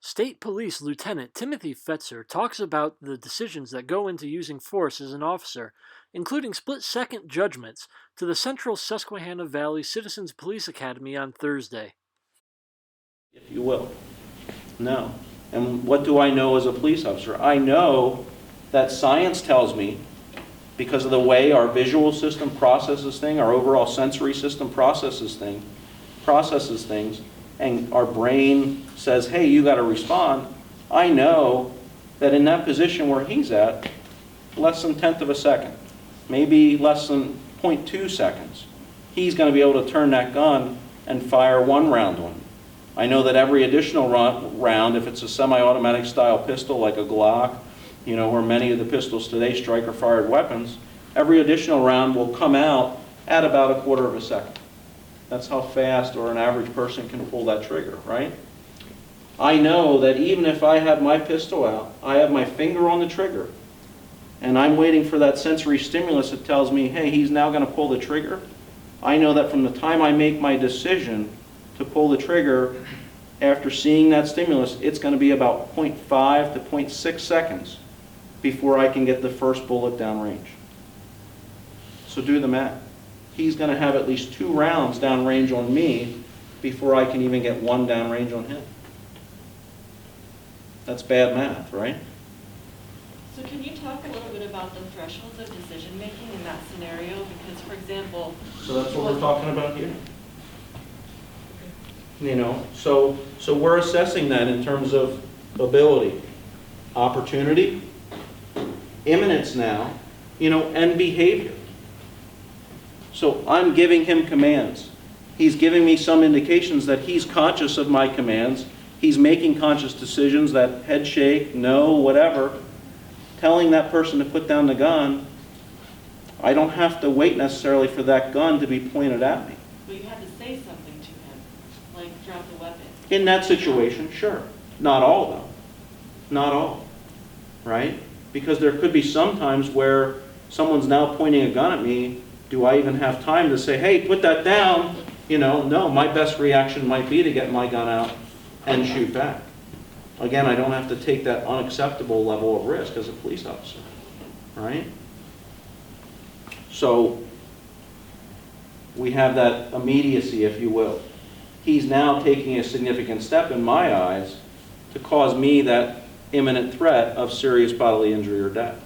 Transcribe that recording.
State Police Lieutenant Timothy Fetzer talks about the decisions that go into using force as an officer, including split-second judgments, to the Central Susquehanna Valley Citizens Police Academy on Thursday. If you will. No. And what do I know as a police officer? I know that science tells me, because of the way our visual system processes things, our overall sensory system processes things, and our brain says, hey, you got to respond. I know that in that position where he's at, less than 1/10 of a second, maybe less than 0.2 seconds, he's going to be able to turn that gun and fire one round on him. I know that every additional round, if it's a semi-automatic style pistol like a Glock, or many of the pistols today, striker-fired weapons, every additional round will come out at about 1/4 of a second. That's how fast or an average person can pull that trigger, right? I know that even if I have my pistol out, I have my finger on the trigger, and I'm waiting for that sensory stimulus that tells me, hey, he's now going to pull the trigger. I know that from the time I make my decision to pull the trigger, after seeing that stimulus, it's going to be about 0.5 to 0.6 seconds before I can get the first bullet downrange. So do the math. He's going to have at least 2 rounds downrange on me before I can even get 1 downrange on him. That's bad math, right? So can you talk a little bit about the thresholds of decision making in that scenario? Because, for example... So that's what we're talking about here. So we're assessing that in terms of ability, opportunity, imminence now, and behavior. So I'm giving him commands. He's giving me some indications that he's conscious of my commands. He's making conscious decisions, that head shake, no, whatever, telling that person to put down the gun. I don't have to wait necessarily for that gun to be pointed at me. But you had to say something to him, like drop the weapon. In that situation, sure. Not all, though. Not all, right? Because there could be some times where someone's now pointing a gun at me. Do I even have time to say, hey, put that down? No, my best reaction might be to get my gun out and shoot back. Again, I don't have to take that unacceptable level of risk as a police officer, right? So we have that immediacy, if you will. He's now taking a significant step in my eyes to cause me that imminent threat of serious bodily injury or death.